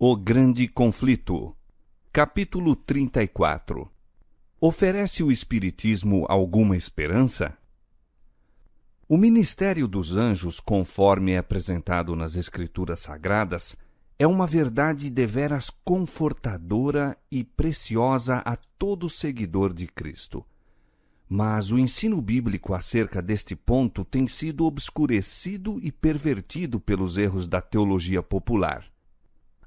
O Grande Conflito. Capítulo 34. Oferece o Espiritismo alguma esperança? O ministério dos anjos, conforme é apresentado nas Escrituras Sagradas, é uma verdade deveras confortadora e preciosa a todo seguidor de Cristo. Mas o ensino bíblico acerca deste ponto tem sido obscurecido e pervertido pelos erros da teologia popular.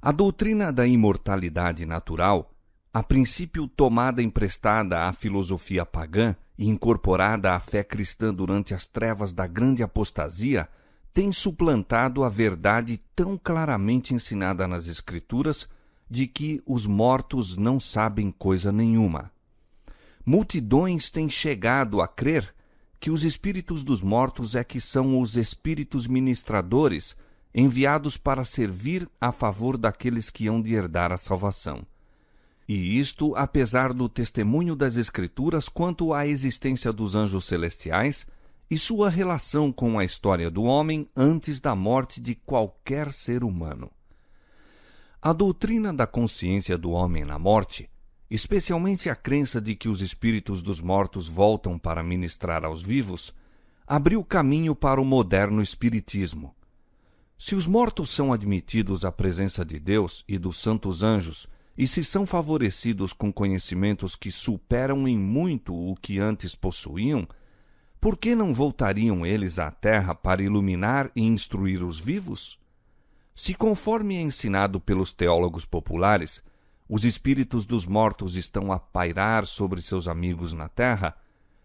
A doutrina da imortalidade natural, a princípio tomada emprestada à filosofia pagã e incorporada à fé cristã durante as trevas da grande apostasia, tem suplantado a verdade tão claramente ensinada nas Escrituras de que os mortos não sabem coisa nenhuma. Multidões têm chegado a crer que os espíritos dos mortos é que são os espíritos ministradores enviados para servir a favor daqueles que hão de herdar a salvação. E isto apesar do testemunho das Escrituras quanto à existência dos anjos celestiais e sua relação com a história do homem antes da morte de qualquer ser humano. A doutrina da consciência do homem na morte, especialmente a crença de que os espíritos dos mortos voltam para ministrar aos vivos, abriu caminho para o moderno espiritismo. Se os mortos são admitidos à presença de Deus e dos santos anjos, e se são favorecidos com conhecimentos que superam em muito o que antes possuíam, por que não voltariam eles à terra para iluminar e instruir os vivos? Se, conforme é ensinado pelos teólogos populares, os espíritos dos mortos estão a pairar sobre seus amigos na terra,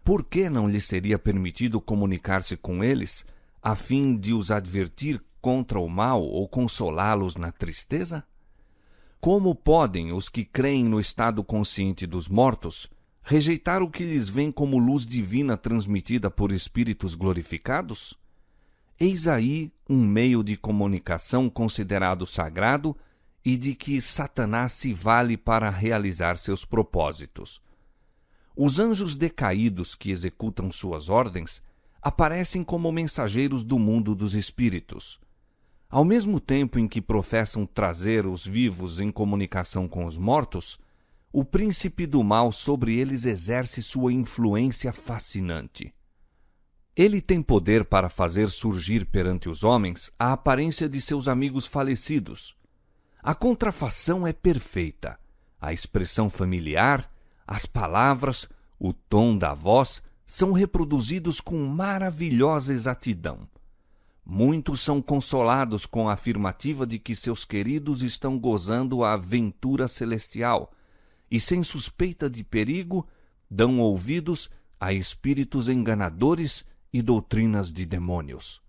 por que não lhes seria permitido comunicar-se com eles, a fim de os advertir contra o mal ou consolá-los na tristeza? Como podem os que creem no estado consciente dos mortos rejeitar o que lhes vem como luz divina transmitida por espíritos glorificados? Eis aí um meio de comunicação considerado sagrado e de que Satanás se vale para realizar seus propósitos. Os anjos decaídos que executam suas ordens aparecem como mensageiros do mundo dos espíritos. Ao mesmo tempo em que professam trazer os vivos em comunicação com os mortos, o príncipe do mal sobre eles exerce sua influência fascinante. Ele tem poder para fazer surgir perante os homens a aparência de seus amigos falecidos. A contrafação é perfeita. A expressão familiar, as palavras, o tom da voz são reproduzidos com maravilhosa exatidão. Muitos são consolados com a afirmativa de que seus queridos estão gozando a ventura celestial e, sem suspeita de perigo, dão ouvidos a espíritos enganadores e doutrinas de demônios.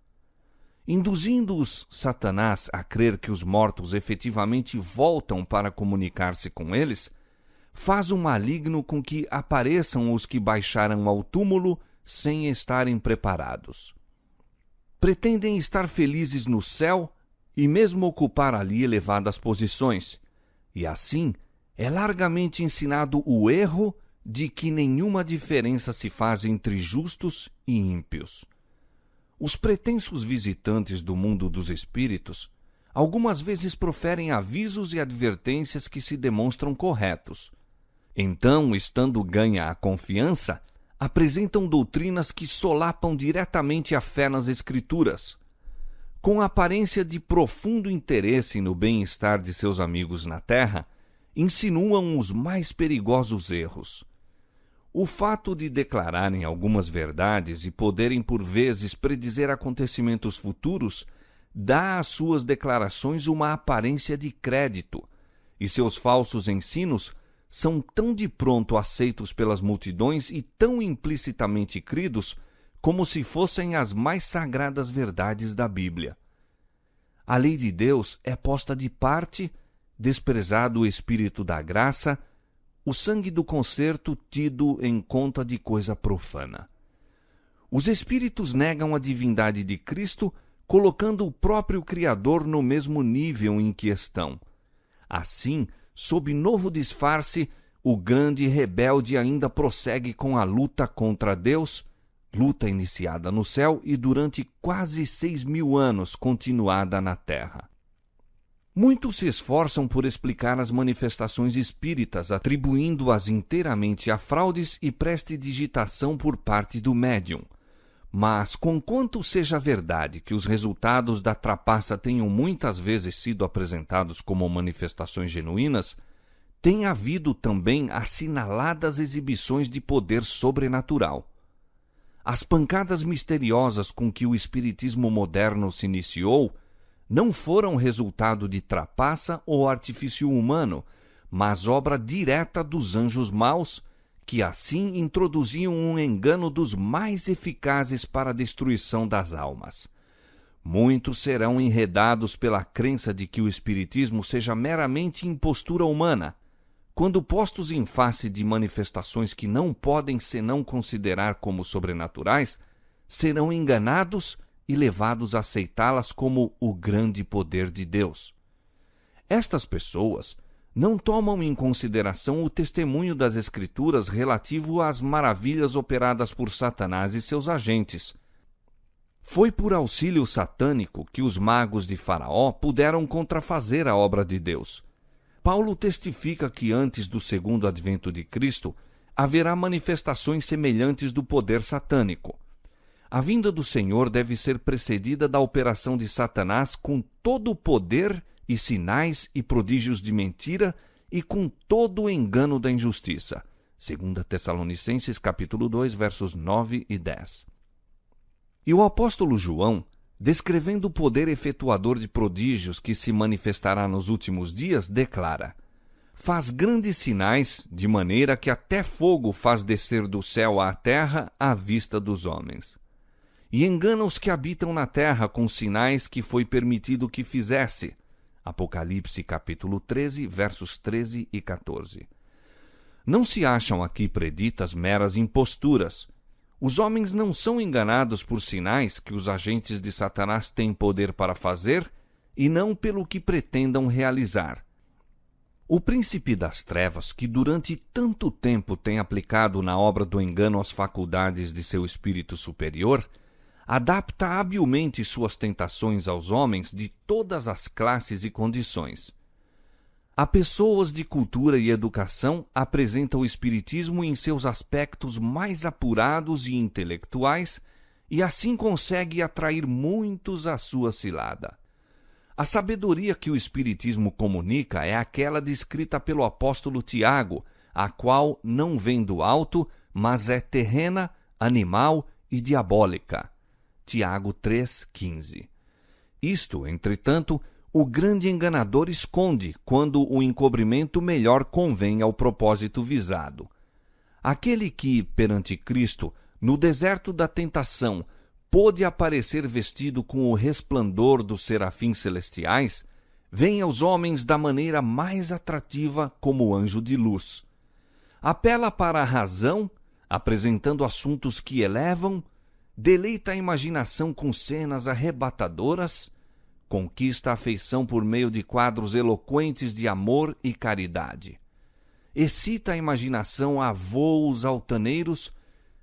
Induzindo-os Satanás a crer que os mortos efetivamente voltam para comunicar-se com eles, faz o maligno com que apareçam os que baixaram ao túmulo sem estarem preparados. Pretendem estar felizes no céu e mesmo ocupar ali elevadas posições, e assim é largamente ensinado o erro de que nenhuma diferença se faz entre justos e ímpios. Os pretensos visitantes do mundo dos espíritos algumas vezes proferem avisos e advertências que se demonstram corretos. Então, estando ganha a confiança, apresentam doutrinas que solapam diretamente a fé nas Escrituras. Com a aparência de profundo interesse no bem-estar de seus amigos na terra, insinuam os mais perigosos erros. O fato de declararem algumas verdades e poderem por vezes predizer acontecimentos futuros dá às suas declarações uma aparência de crédito, e seus falsos ensinos são tão de pronto aceitos pelas multidões e tão implicitamente cridos como se fossem as mais sagradas verdades da Bíblia. A lei de Deus é posta de parte, desprezado o Espírito da graça, o sangue do concerto tido em conta de coisa profana. Os espíritos negam a divindade de Cristo, colocando o próprio Criador no mesmo nível em que estão. Assim, sob novo disfarce, o grande rebelde ainda prossegue com a luta contra Deus, luta iniciada no céu e durante quase 6.000 anos continuada na terra. Muitos se esforçam por explicar as manifestações espíritas, atribuindo-as inteiramente a fraudes e prestidigitação por parte do médium. Mas, conquanto seja verdade que os resultados da trapaça tenham muitas vezes sido apresentados como manifestações genuínas, tem havido também assinaladas exibições de poder sobrenatural. As pancadas misteriosas com que o espiritismo moderno se iniciou não foram resultado de trapaça ou artifício humano, mas obra direta dos anjos maus, que assim introduziam um engano dos mais eficazes para a destruição das almas. Muitos serão enredados pela crença de que o espiritismo seja meramente impostura humana, quando postos em face de manifestações que não podem senão considerar como sobrenaturais, serão enganados e levados a aceitá-las como o grande poder de Deus. Estas pessoas não tomam em consideração o testemunho das Escrituras relativo às maravilhas operadas por Satanás e seus agentes. Foi por auxílio satânico que os magos de Faraó puderam contrafazer a obra de Deus. Paulo testifica que antes do segundo advento de Cristo haverá manifestações semelhantes do poder satânico. A vinda do Senhor deve ser precedida da operação de Satanás com todo o poder e sinais e prodígios de mentira e com todo o engano da injustiça. 2 Tessalonicenses capítulo 2, versos 9 e 10. E o apóstolo João, descrevendo o poder efetuador de prodígios que se manifestará nos últimos dias, declara: faz grandes sinais, de maneira que até fogo faz descer do céu à terra à vista dos homens. E engana os que habitam na terra com sinais que foi permitido que fizesse. Apocalipse capítulo 13, versos 13 e 14. Não se acham aqui preditas meras imposturas. Os homens não são enganados por sinais que os agentes de Satanás têm poder para fazer e não pelo que pretendam realizar. O príncipe das trevas, que durante tanto tempo tem aplicado na obra do engano as faculdades de seu espírito superior, adapta habilmente suas tentações aos homens de todas as classes e condições. A pessoas de cultura e educação apresenta o espiritismo em seus aspectos mais apurados e intelectuais e assim consegue atrair muitos à sua cilada. A sabedoria que o espiritismo comunica é aquela descrita pelo apóstolo Tiago, a qual não vem do alto, mas é terrena, animal e diabólica. Tiago 3,15. Isto, entretanto, o grande enganador esconde quando o encobrimento melhor convém ao propósito visado. Aquele que, perante Cristo, no deserto da tentação, pôde aparecer vestido com o resplandor dos serafins celestiais, vem aos homens da maneira mais atrativa como anjo de luz. Apela para a razão, apresentando assuntos que elevam, deleita a imaginação com cenas arrebatadoras, conquista a afeição por meio de quadros eloquentes de amor e caridade. Excita a imaginação a voos altaneiros,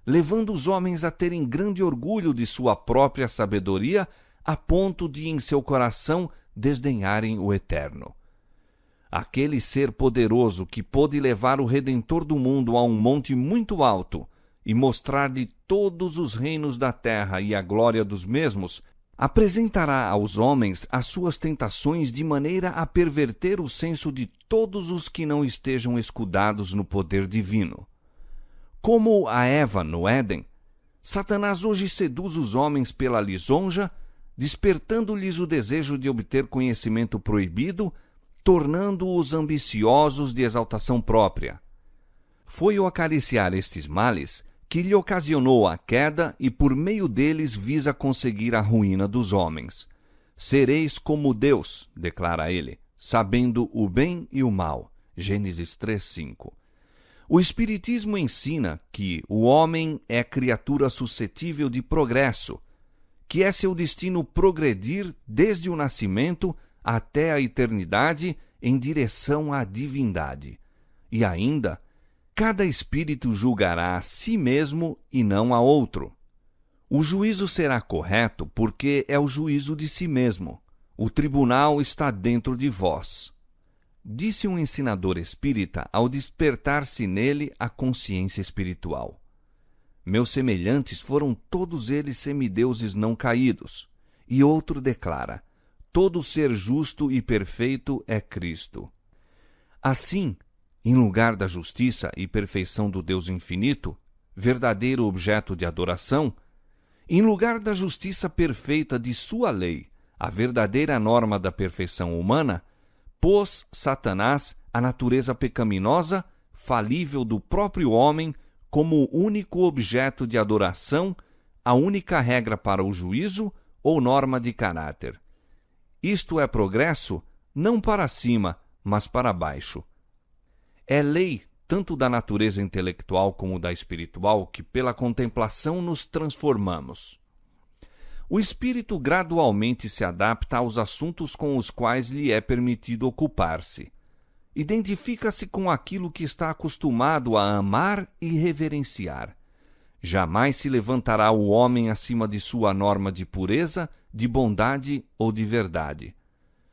levando os homens a terem grande orgulho de sua própria sabedoria, a ponto de em seu coração desdenharem o eterno. Aquele ser poderoso que pôde levar o Redentor do mundo a um monte muito alto e mostrar-lhe todos os reinos da terra e a glória dos mesmos, apresentará aos homens as suas tentações de maneira a perverter o senso de todos os que não estejam escudados no poder divino. Como a Eva no Éden, Satanás hoje seduz os homens pela lisonja, despertando-lhes o desejo de obter conhecimento proibido, tornando-os ambiciosos de exaltação própria. Foi o acariciar estes males que lhe ocasionou a queda e por meio deles visa conseguir a ruína dos homens. Sereis como Deus, declara ele, sabendo o bem e o mal. Gênesis 3:5. O Espiritismo ensina que o homem é criatura suscetível de progresso, que é seu destino progredir desde o nascimento até a eternidade em direção à divindade. E ainda, cada espírito julgará a si mesmo e não a outro. O juízo será correto porque é o juízo de si mesmo. O tribunal está dentro de vós. Disse um ensinador espírita ao despertar-se nele a consciência espiritual. Meus semelhantes foram todos eles semideuses não caídos. E outro declara: todo ser justo e perfeito é Cristo. Assim, em lugar da justiça e perfeição do Deus infinito, verdadeiro objeto de adoração, em lugar da justiça perfeita de sua lei, a verdadeira norma da perfeição humana, pôs Satanás a natureza pecaminosa, falível do próprio homem, como único objeto de adoração, a única regra para o juízo ou norma de caráter. Isto é progresso, não para cima, mas para baixo. É lei tanto da natureza intelectual como da espiritual que pela contemplação nos transformamos. O espírito gradualmente se adapta aos assuntos com os quais lhe é permitido ocupar-se. Identifica-se com aquilo que está acostumado a amar e reverenciar. Jamais se levantará o homem acima de sua norma de pureza, de bondade ou de verdade.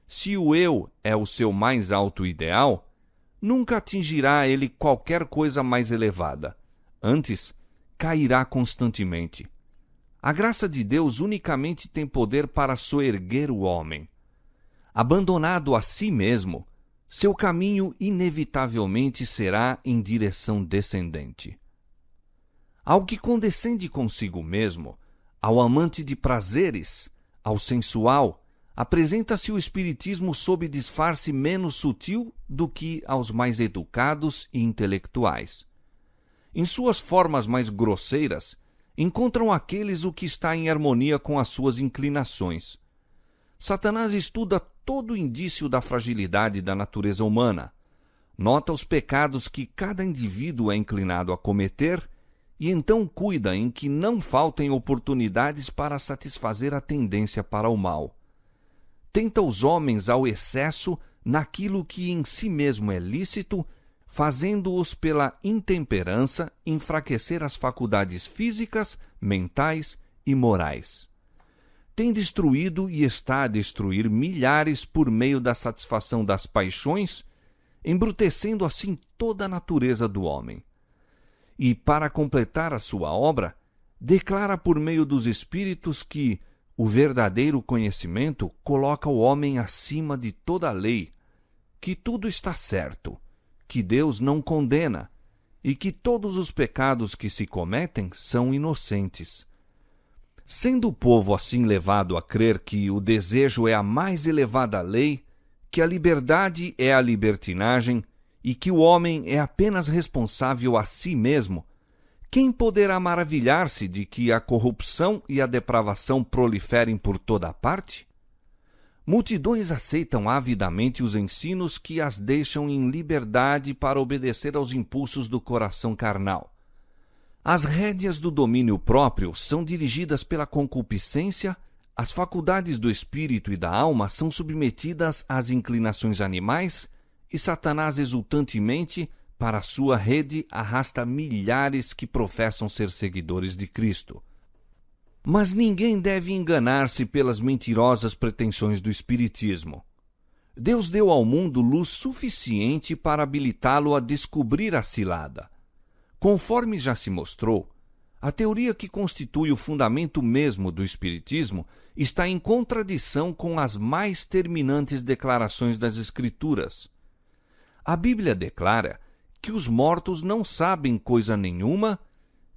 Se o eu é o seu mais alto ideal, nunca atingirá ele qualquer coisa mais elevada. Antes, cairá constantemente. A graça de Deus unicamente tem poder para soerguer o homem. Abandonado a si mesmo, seu caminho inevitavelmente será em direção descendente. Ao que condescende consigo mesmo, ao amante de prazeres, ao sensual, apresenta-se o espiritismo sob disfarce menos sutil do que aos mais educados e intelectuais. Em suas formas mais grosseiras, encontram aqueles o que está em harmonia com as suas inclinações. Satanás estuda todo o indício da fragilidade da natureza humana, nota os pecados que cada indivíduo é inclinado a cometer e então cuida em que não faltem oportunidades para satisfazer a tendência para o mal. Tenta os homens ao excesso naquilo que em si mesmo é lícito, fazendo-os pela intemperança enfraquecer as faculdades físicas, mentais e morais. Tem destruído e está a destruir milhares por meio da satisfação das paixões, embrutecendo assim toda a natureza do homem. E, para completar a sua obra, declara por meio dos espíritos que o verdadeiro conhecimento coloca o homem acima de toda a lei, que tudo está certo, que Deus não condena e que todos os pecados que se cometem são inocentes. Sendo o povo assim levado a crer que o desejo é a mais elevada lei, que a liberdade é a libertinagem e que o homem é apenas responsável a si mesmo, quem poderá maravilhar-se de que a corrupção e a depravação proliferem por toda a parte? Multidões aceitam avidamente os ensinos que as deixam em liberdade para obedecer aos impulsos do coração carnal. As rédeas do domínio próprio são dirigidas pela concupiscência, as faculdades do espírito e da alma são submetidas às inclinações animais e Satanás exultantemente, para a sua rede, arrasta milhares que professam ser seguidores de Cristo. Mas ninguém deve enganar-se pelas mentirosas pretensões do espiritismo. Deus deu ao mundo luz suficiente para habilitá-lo a descobrir a cilada. Conforme já se mostrou, a teoria que constitui o fundamento mesmo do espiritismo está em contradição com as mais terminantes declarações das Escrituras. A Bíblia declara que os mortos não sabem coisa nenhuma,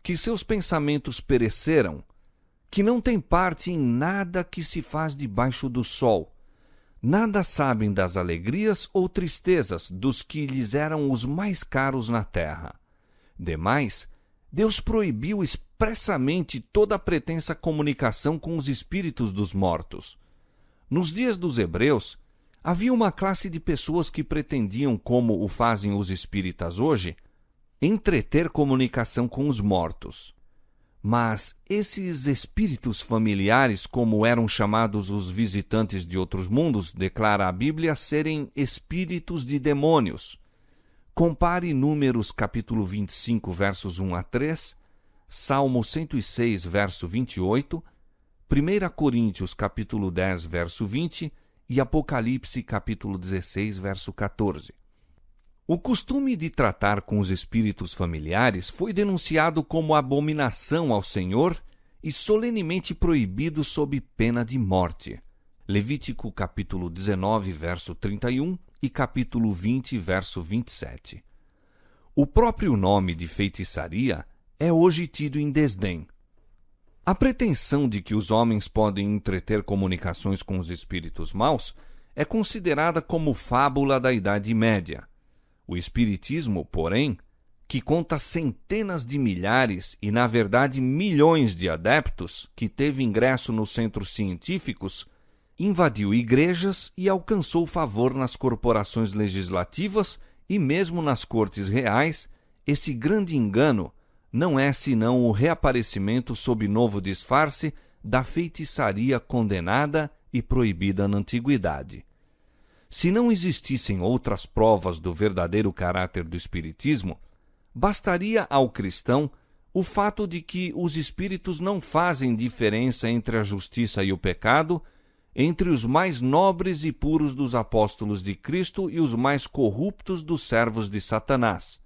que seus pensamentos pereceram, que não têm parte em nada que se faz debaixo do sol. Nada sabem das alegrias ou tristezas dos que lhes eram os mais caros na terra. Demais, Deus proibiu expressamente toda a pretensa comunicação com os espíritos dos mortos. Nos dias dos hebreus, havia uma classe de pessoas que pretendiam, como o fazem os espíritas hoje, entreter comunicação com os mortos. Mas esses espíritos familiares, como eram chamados os visitantes de outros mundos, declara a Bíblia serem espíritos de demônios. Compare Números capítulo 25, versos 1 a 3, Salmo 106, verso 28, 1 Coríntios capítulo 10, verso 20 e Apocalipse capítulo 16, verso 14. O costume de tratar com os espíritos familiares foi denunciado como abominação ao Senhor e solenemente proibido sob pena de morte. Levítico capítulo 19, verso 31 e capítulo 20, verso 27. O próprio nome de feitiçaria é hoje tido em desdém. A pretensão de que os homens podem entreter comunicações com os espíritos maus é considerada como fábula da Idade Média. O Espiritismo, porém, que conta centenas de milhares e, na verdade, milhões de adeptos, que teve ingresso nos centros científicos, invadiu igrejas e alcançou favor nas corporações legislativas e mesmo nas cortes reais. Esse grande engano não é senão o reaparecimento sob novo disfarce da feitiçaria condenada e proibida na antiguidade. Se não existissem outras provas do verdadeiro caráter do Espiritismo, bastaria ao cristão o fato de que os espíritos não fazem diferença entre a justiça e o pecado, entre os mais nobres e puros dos apóstolos de Cristo e os mais corruptos dos servos de Satanás.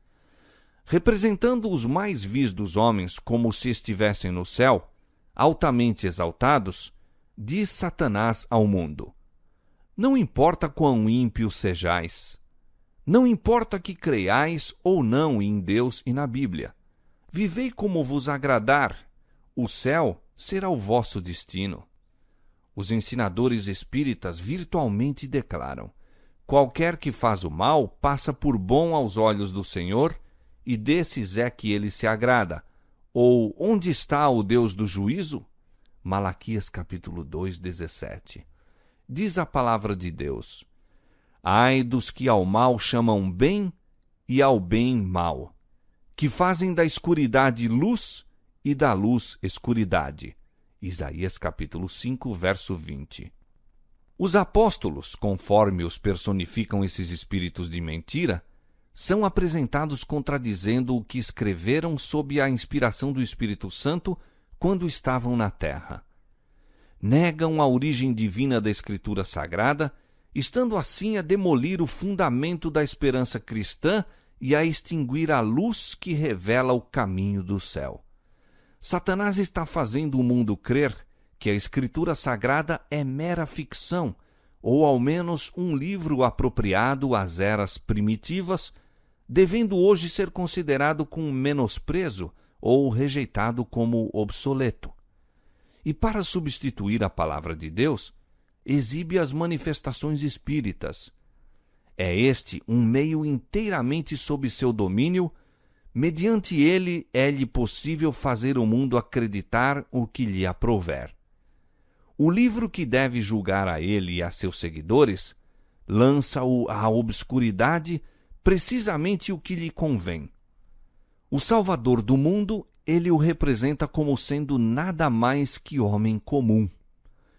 Representando os mais vis dos homens como se estivessem no céu, altamente exaltados, diz Satanás ao mundo: não importa quão ímpios sejais, não importa que creiais ou não em Deus e na Bíblia, vivei como vos agradar, o céu será o vosso destino. Os ensinadores espíritas virtualmente declaram: qualquer que faz o mal passa por bom aos olhos do Senhor, e desses é que ele se agrada. Ou onde está o Deus do juízo? Malaquias capítulo 2, 17. Diz a palavra de Deus: ai dos que ao mal chamam bem e ao bem mal, que fazem da escuridade luz e da luz escuridade. Isaías capítulo 5, verso 20. Os apóstolos, conforme os personificam esses espíritos de mentira, são apresentados contradizendo o que escreveram sob a inspiração do Espírito Santo quando estavam na terra. Negam a origem divina da Escritura Sagrada, estando assim a demolir o fundamento da esperança cristã e a extinguir a luz que revela o caminho do céu. Satanás está fazendo o mundo crer que a Escritura Sagrada é mera ficção, ou ao menos um livro apropriado às eras primitivas, devendo hoje ser considerado com menosprezo ou rejeitado como obsoleto. E para substituir a palavra de Deus, exibe as manifestações espíritas. É este um meio inteiramente sob seu domínio. Mediante ele é-lhe possível fazer o mundo acreditar o que lhe aprouver. O livro que deve julgar a ele e a seus seguidores lança-o à obscuridade, precisamente o que lhe convém. O Salvador do mundo, ele o representa como sendo nada mais que homem comum.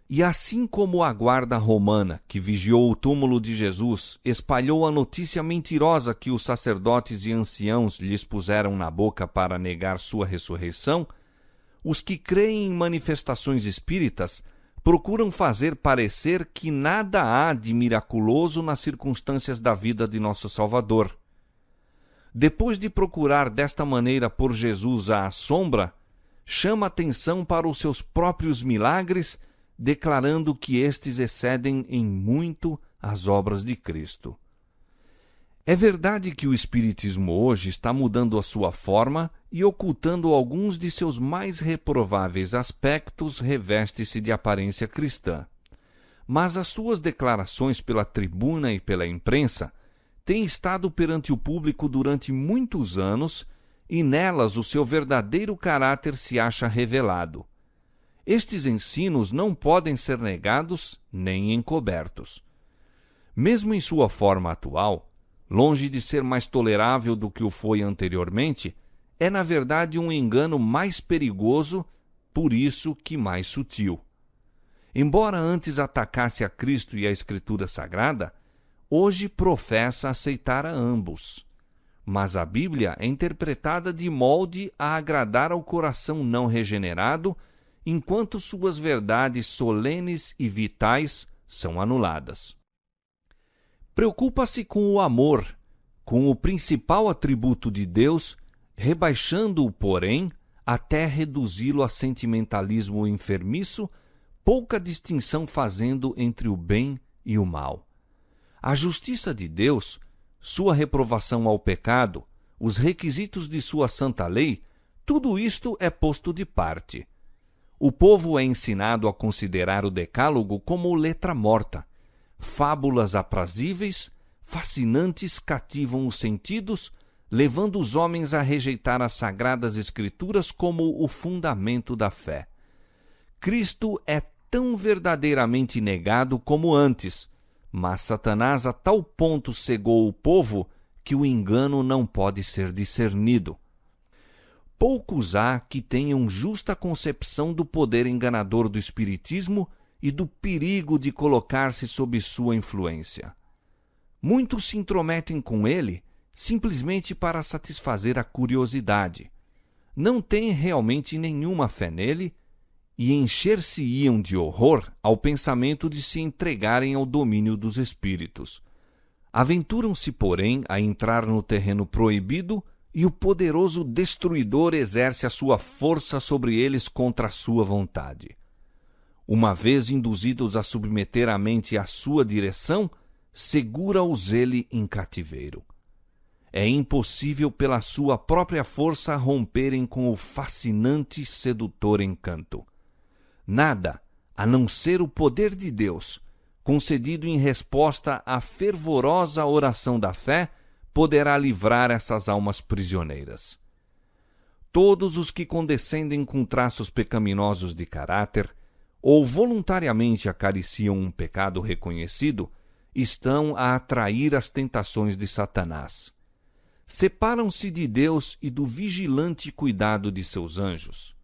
E assim como a guarda romana, que vigiou o túmulo de Jesus, espalhou a notícia mentirosa que os sacerdotes e anciãos lhes puseram na boca para negar sua ressurreição, os que creem em manifestações espíritas procuram fazer parecer que nada há de miraculoso nas circunstâncias da vida de nosso Salvador. Depois de procurar desta maneira por Jesus à sombra, chama atenção para os seus próprios milagres, declarando que estes excedem em muito as obras de Cristo. É verdade que o Espiritismo hoje está mudando a sua forma e ocultando alguns de seus mais reprováveis aspectos, reveste-se de aparência cristã. Mas as suas declarações pela tribuna e pela imprensa têm estado perante o público durante muitos anos e nelas o seu verdadeiro caráter se acha revelado. Estes ensinos não podem ser negados nem encobertos. Mesmo em sua forma atual, longe de ser mais tolerável do que o foi anteriormente, é na verdade um engano mais perigoso, por isso que mais sutil. Embora antes atacasse a Cristo e a Escritura Sagrada, hoje professa aceitar a ambos. Mas a Bíblia é interpretada de molde a agradar ao coração não regenerado, enquanto suas verdades solenes e vitais são anuladas. Preocupa-se com o amor, com o principal atributo de Deus, rebaixando-o, porém, até reduzi-lo a sentimentalismo enfermiço, pouca distinção fazendo entre o bem e o mal. A justiça de Deus, sua reprovação ao pecado, os requisitos de sua santa lei, tudo isto é posto de parte. O povo é ensinado a considerar o Decálogo como letra morta. Fábulas aprazíveis, fascinantes, cativam os sentidos, levando os homens a rejeitar as sagradas Escrituras como o fundamento da fé. Cristo é tão verdadeiramente negado como antes, mas Satanás a tal ponto cegou o povo que o engano não pode ser discernido. Poucos há que tenham justa concepção do poder enganador do Espiritismo e do perigo de colocar-se sob sua influência. Muitos se intrometem com ele simplesmente para satisfazer a curiosidade. Não têm realmente nenhuma fé nele e encher-se-iam de horror ao pensamento de se entregarem ao domínio dos espíritos. Aventuram-se, porém, a entrar no terreno proibido e o poderoso destruidor exerce a sua força sobre eles contra a sua vontade. Uma vez induzidos a submeter a mente à sua direção, segura-os ele em cativeiro. É impossível pela sua própria força romperem com o fascinante e sedutor encanto. Nada, a não ser o poder de Deus, concedido em resposta à fervorosa oração da fé, poderá livrar essas almas prisioneiras. Todos os que condescendem com traços pecaminosos de caráter, ou voluntariamente acariciam um pecado reconhecido, estão a atrair as tentações de Satanás. Separam-se de Deus e do vigilante cuidado de seus anjos.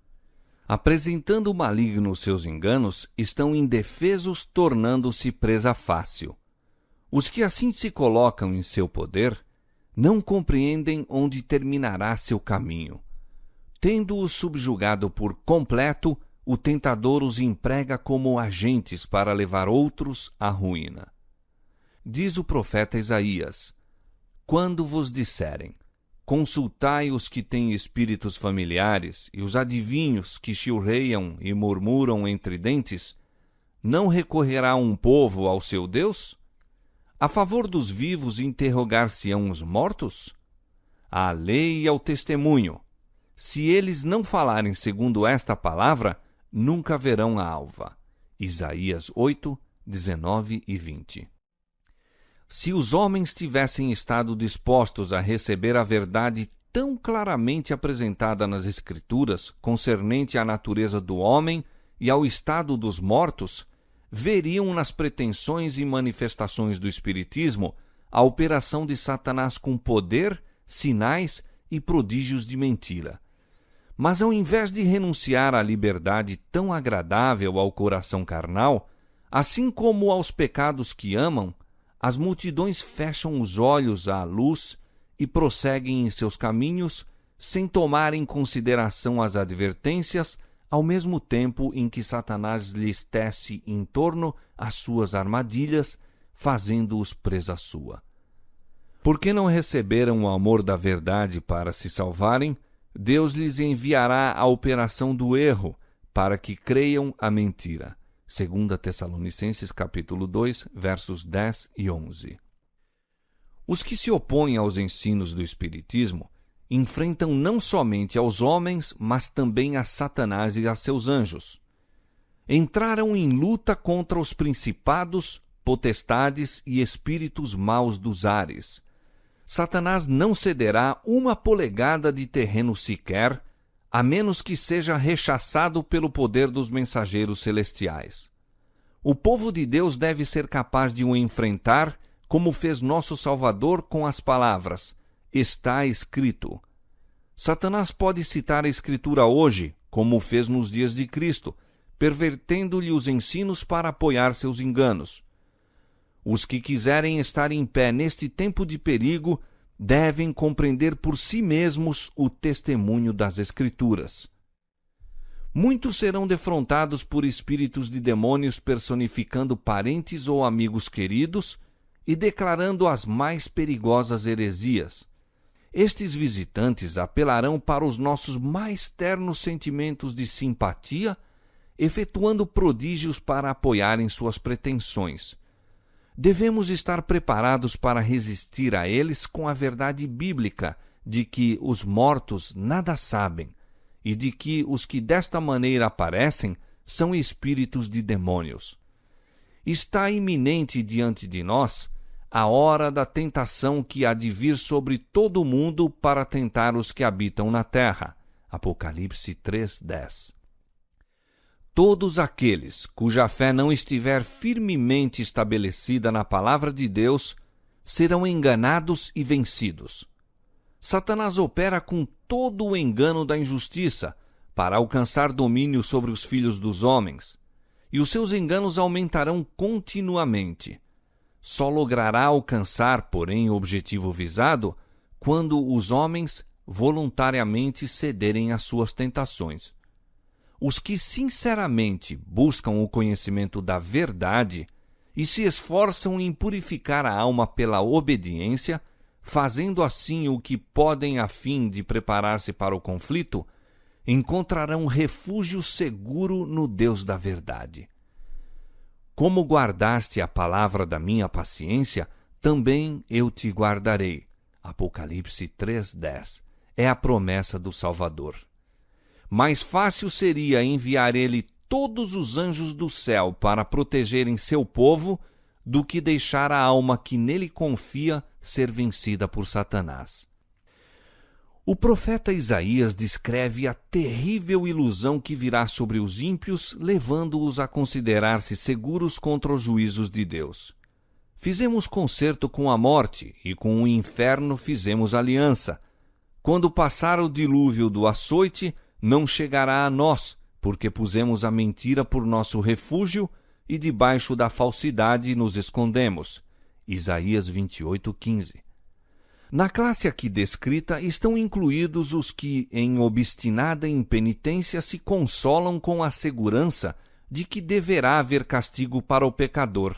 Apresentando o maligno seus enganos, estão indefesos, tornando-se presa fácil. Os que assim se colocam em seu poder não compreendem onde terminará seu caminho. Tendo-os subjugado por completo, o tentador os emprega como agentes para levar outros à ruína. Diz o profeta Isaías: quando vos disserem, consultai os que têm espíritos familiares e os adivinhos que chilreiam e murmuram entre dentes, não recorrerá um povo ao seu Deus? A favor dos vivos interrogar-se-ão os mortos? À lei e ao testemunho. Se eles não falarem segundo esta palavra, nunca verão a alva. Isaías 8, 19 e 20. Se os homens tivessem estado dispostos a receber a verdade tão claramente apresentada nas Escrituras, concernente à natureza do homem e ao estado dos mortos, veriam nas pretensões e manifestações do Espiritismo a operação de Satanás com poder, sinais e prodígios de mentira. Mas ao invés de renunciar à liberdade tão agradável ao coração carnal, assim como aos pecados que amam, as multidões fecham os olhos à luz e prosseguem em seus caminhos sem tomar em consideração as advertências, ao mesmo tempo em que Satanás lhes tece em torno as suas armadilhas, fazendo-os presa sua. Porque não receberam o amor da verdade para se salvarem, Deus lhes enviará a operação do erro, para que creiam a mentira. 2 Tessalonicenses capítulo 2, versos 10 e 11. Os que se opõem aos ensinos do Espiritismo enfrentam não somente aos homens, mas também a Satanás e a seus anjos. Entraram em luta contra os principados, potestades e espíritos maus dos ares. Satanás não cederá uma polegada de terreno sequer, a menos que seja rechaçado pelo poder dos mensageiros celestiais. O povo de Deus deve ser capaz de o enfrentar, como fez nosso Salvador com as palavras: está escrito. Satanás pode citar a Escritura hoje, como fez nos dias de Cristo, pervertendo-lhe os ensinos para apoiar seus enganos. Os que quiserem estar em pé neste tempo de perigo devem compreender por si mesmos o testemunho das Escrituras. Muitos serão defrontados por espíritos de demônios personificando parentes ou amigos queridos e declarando as mais perigosas heresias. Estes visitantes apelarão para os nossos mais ternos sentimentos de simpatia, efetuando prodígios para apoiarem suas pretensões. Devemos estar preparados para resistir a eles com a verdade bíblica de que os mortos nada sabem e de que os que desta maneira aparecem são espíritos de demônios. Está iminente diante de nós a hora da tentação que há de vir sobre todo o mundo para tentar os que habitam na terra. Apocalipse 3:10. Todos aqueles cuja fé não estiver firmemente estabelecida na palavra de Deus serão enganados e vencidos. Satanás opera com todo o engano da injustiça para alcançar domínio sobre os filhos dos homens, e os seus enganos aumentarão continuamente. Só logrará alcançar, porém, o objetivo visado quando os homens voluntariamente cederem às suas tentações. Os que sinceramente buscam o conhecimento da verdade e se esforçam em purificar a alma pela obediência, fazendo assim o que podem a fim de preparar-se para o conflito, encontrarão refúgio seguro no Deus da verdade. Como guardaste a palavra da minha paciência, também eu te guardarei. Apocalipse 3:10. É a promessa do Salvador. Mais fácil seria enviar ele todos os anjos do céu para protegerem seu povo do que deixar a alma que nele confia ser vencida por Satanás. O profeta Isaías descreve a terrível ilusão que virá sobre os ímpios, levando-os a considerar-se seguros contra os juízos de Deus. Fizemos concerto com a morte, e com o inferno fizemos aliança. Quando passar o dilúvio do açoite, não chegará a nós, porque pusemos a mentira por nosso refúgio, e debaixo da falsidade nos escondemos. Isaías 28:15. Na classe aqui descrita estão incluídos os que, em obstinada impenitência, se consolam com a segurança de que deverá haver castigo para o pecador,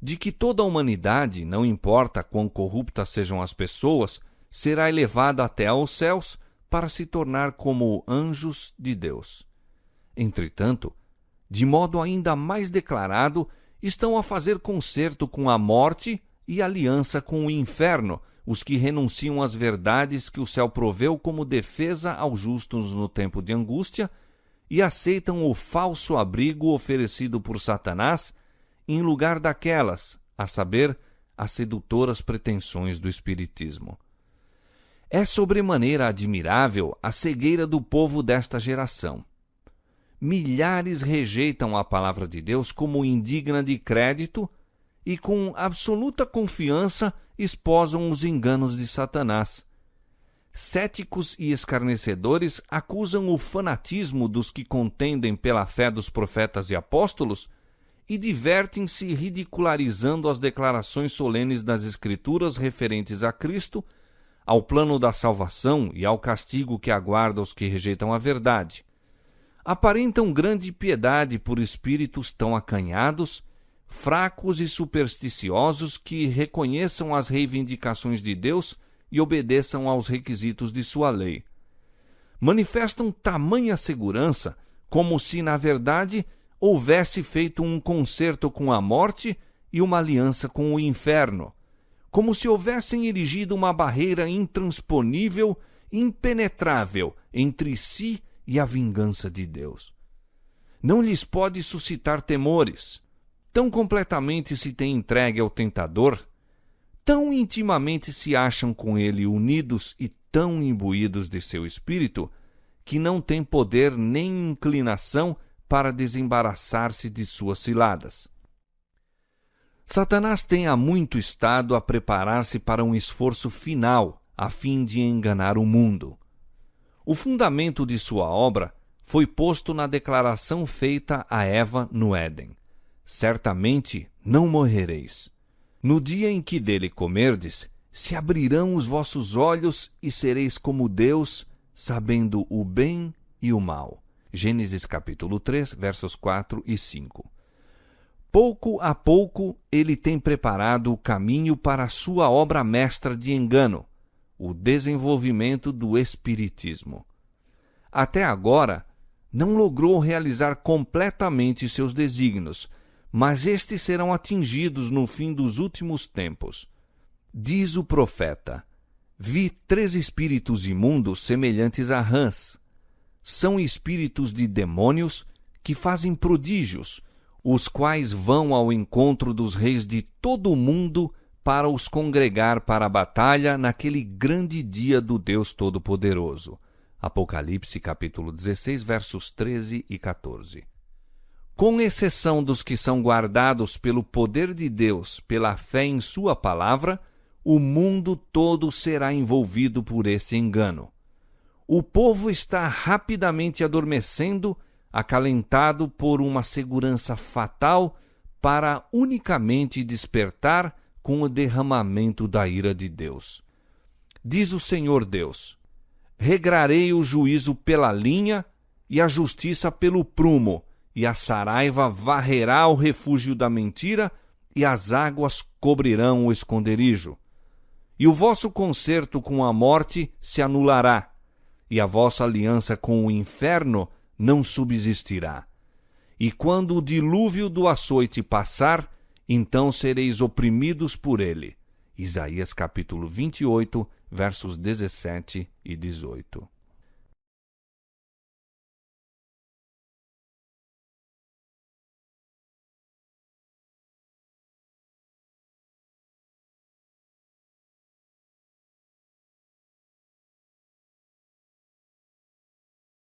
de que toda a humanidade, não importa quão corruptas sejam as pessoas, será elevada até aos céus para se tornar como anjos de Deus. Entretanto, de modo ainda mais declarado, estão a fazer concerto com a morte e aliança com o inferno, os que renunciam às verdades que o céu proveu como defesa aos justos no tempo de angústia e aceitam o falso abrigo oferecido por Satanás em lugar daquelas, a saber, as sedutoras pretensões do espiritismo. É sobremaneira admirável a cegueira do povo desta geração. Milhares rejeitam a palavra de Deus como indigna de crédito e com absoluta confiança esposam os enganos de Satanás. Céticos e escarnecedores acusam o fanatismo dos que contendem pela fé dos profetas e apóstolos e divertem-se ridicularizando as declarações solenes das Escrituras referentes a Cristo, ao plano da salvação e ao castigo que aguarda os que rejeitam a verdade. Aparentam grande piedade por espíritos tão acanhados, fracos e supersticiosos que reconheçam as reivindicações de Deus e obedeçam aos requisitos de sua lei. Manifestam tamanha segurança, como se, na verdade, houvesse feito um concerto com a morte e uma aliança com o inferno, como se houvessem erigido uma barreira intransponível, impenetrável entre si e a vingança de Deus. Não lhes pode suscitar temores. Tão completamente se têm entregue ao tentador, tão intimamente se acham com ele unidos e tão imbuídos de seu espírito, que não têm poder nem inclinação para desembaraçar-se de suas ciladas. Satanás tem há muito estado a preparar-se para um esforço final, a fim de enganar o mundo. O fundamento de sua obra foi posto na declaração feita a Eva no Éden: certamente não morrereis. No dia em que dele comerdes, se abrirão os vossos olhos e sereis como Deus, sabendo o bem e o mal. Gênesis capítulo 3, versos 4 e 5. Pouco a pouco ele tem preparado o caminho para a sua obra mestra de engano, o desenvolvimento do espiritismo. Até agora, não logrou realizar completamente seus desígnios, mas estes serão atingidos no fim dos últimos tempos. Diz o profeta: vi 3 espíritos imundos semelhantes a rãs. São espíritos de demônios que fazem prodígios, os quais vão ao encontro dos reis de todo o mundo para os congregar para a batalha naquele grande dia do Deus Todo-Poderoso. Apocalipse capítulo 16, versos 13 e 14. Com exceção dos que são guardados pelo poder de Deus, pela fé em sua palavra, o mundo todo será envolvido por esse engano. O povo está rapidamente adormecendo, acalentado por uma segurança fatal, para unicamente despertar com o derramamento da ira de Deus. Diz o Senhor Deus: regrarei o juízo pela linha e a justiça pelo prumo, e a saraiva varrerá o refúgio da mentira, e as águas cobrirão o esconderijo. E o vosso concerto com a morte se anulará, e a vossa aliança com o inferno não subsistirá. E quando o dilúvio do açoite passar, então sereis oprimidos por ele. Isaías capítulo 28, versos 17 e 18.